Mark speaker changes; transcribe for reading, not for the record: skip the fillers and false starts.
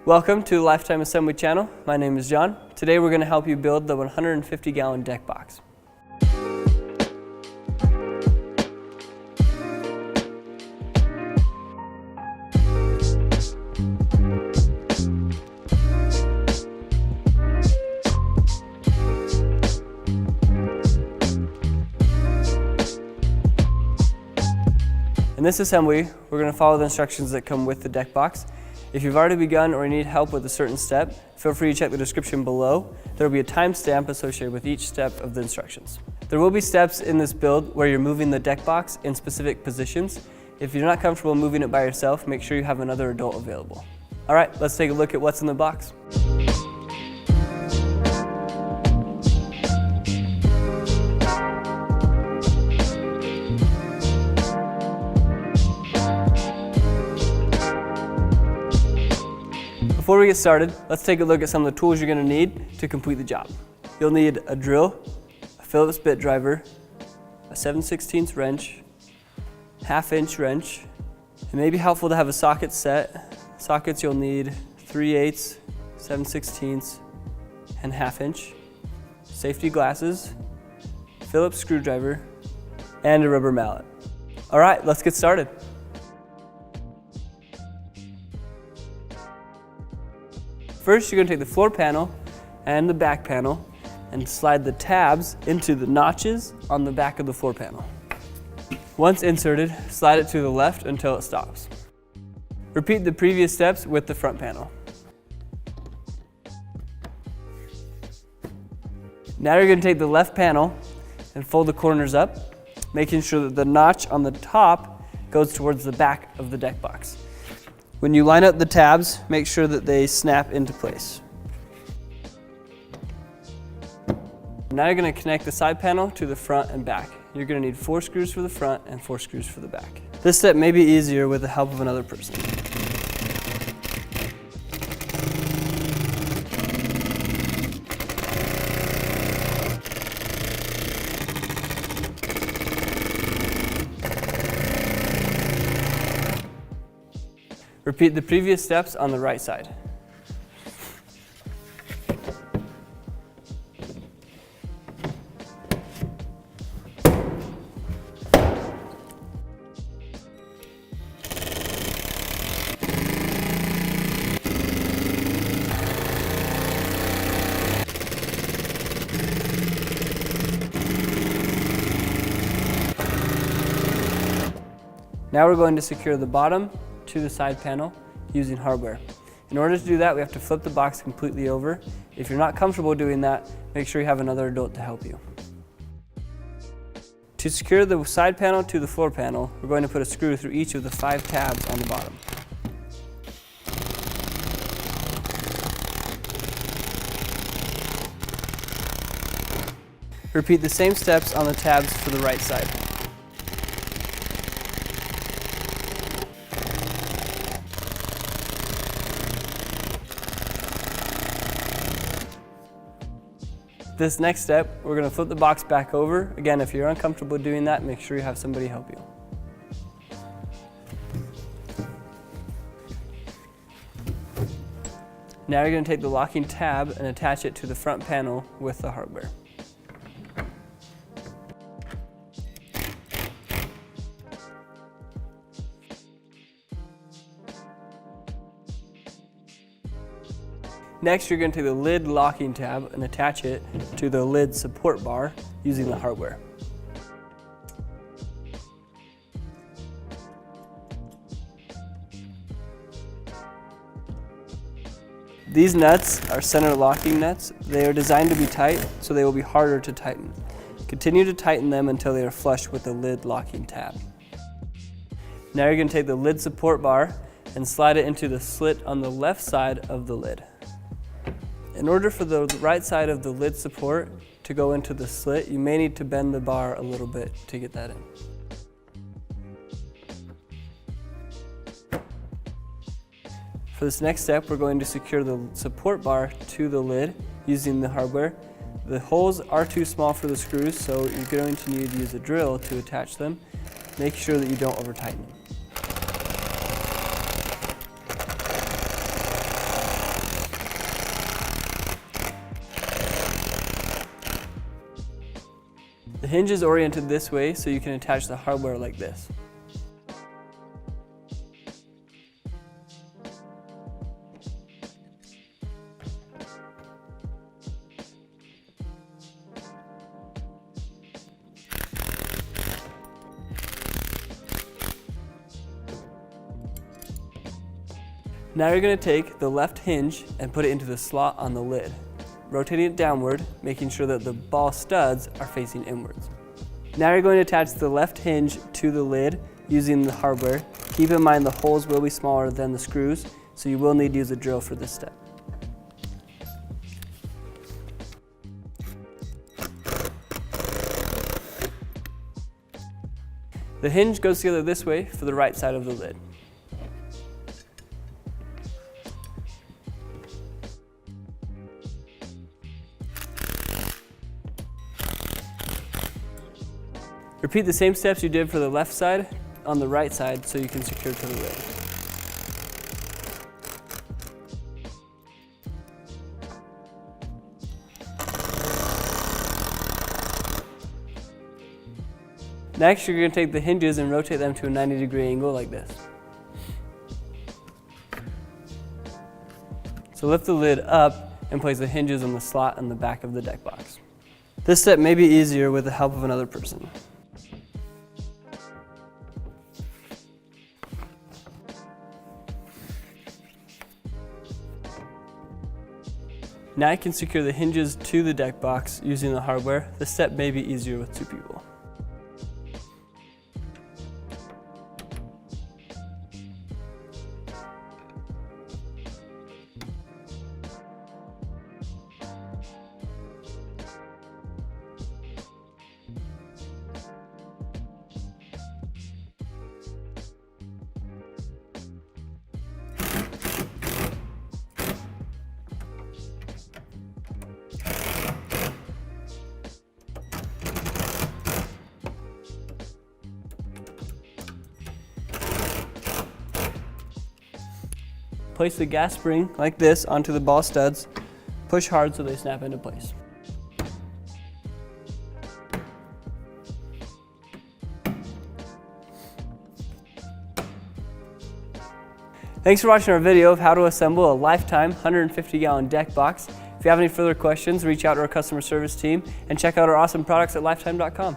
Speaker 1: Welcome to the Lifetime Assembly channel. My name is John. Today we're going to help you build the 150-gallon deck box. In this assembly, we're going to follow the instructions that come with the deck box. If you've already begun or need help with a certain step, feel free to check the description below. There will be a timestamp associated with each step of the instructions. There will be steps in this build where you're moving the deck box in specific positions. If you're not comfortable moving it by yourself, make sure you have another adult available. All right, let's take a look at what's in the box. Before we get started, let's take a look at some of the tools you're going to need to complete the job. You'll need a drill, a Phillips bit driver, a 7/16 wrench, half-inch wrench. It may be helpful to have a socket set. Sockets you'll need 3/8, 7/16, and half-inch, safety glasses, Phillips screwdriver, and a rubber mallet. All right, let's get started. First, you're going to take the floor panel and the back panel and slide the tabs into the notches on the back of the floor panel. Once inserted, slide it to the left until it stops. Repeat the previous steps with the front panel. Now you're going to take the left panel and fold the corners up, making sure that the notch on the top goes towards the back of the deck box. When you line up the tabs, make sure that they snap into place. Now you're going to connect the side panel to the front and back. You're going to need 4 screws for the front and 4 screws for the back. This step may be easier with the help of another person. Repeat the previous steps on the right side. Now we're going to secure the bottom to the side panel using hardware. In order to do that, we have to flip the box completely over. If you're not comfortable doing that, make sure you have another adult to help you. To secure the side panel to the floor panel, we're going to put a screw through each of the 5 tabs on the bottom. Repeat the same steps on the tabs for the right side. This next step, we're going to flip the box back over. Again, if you're uncomfortable doing that, make sure you have somebody help you. Now you're going to take the locking tab and attach it to the front panel with the hardware. Next, you're going to take the lid locking tab and attach it to the lid support bar using the hardware. These nuts are center locking nuts. They are designed to be tight, so they will be harder to tighten. Continue to tighten them until they are flush with the lid locking tab. Now you're going to take the lid support bar and slide it into the slit on the left side of the lid. In order for the right side of the lid support to go into the slit, you may need to bend the bar a little bit to get that in. For this next step, we're going to secure the support bar to the lid using the hardware. The holes are too small for the screws, so you're going to need to use a drill to attach them. Make sure that you don't over tighten them. The hinge is oriented this way so you can attach the hardware like this. Now you're going to take the left hinge and put it into the slot on the lid, rotating it downward, making sure that the ball studs are facing inwards. Now you're going to attach the left hinge to the lid using the hardware. Keep in mind the holes will be smaller than the screws, so you will need to use a drill for this step. The hinge goes together this way for the right side of the lid. Repeat the same steps you did for the left side on the right side so you can secure to the lid. Next, you're going to take the hinges and rotate them to a 90-degree angle like this. So lift the lid up and place the hinges on the slot in the back of the deck box. This step may be easier with the help of another person. Now you can secure the hinges to the deck box using the hardware. This step may be easier with 2 people. Place the gas spring like this onto the ball studs. Push hard so they snap into place. Thanks for watching our video of how to assemble a lifetime 150-gallon deck box. If you have any further questions, reach out to our customer service team and check out our awesome products at lifetime.com.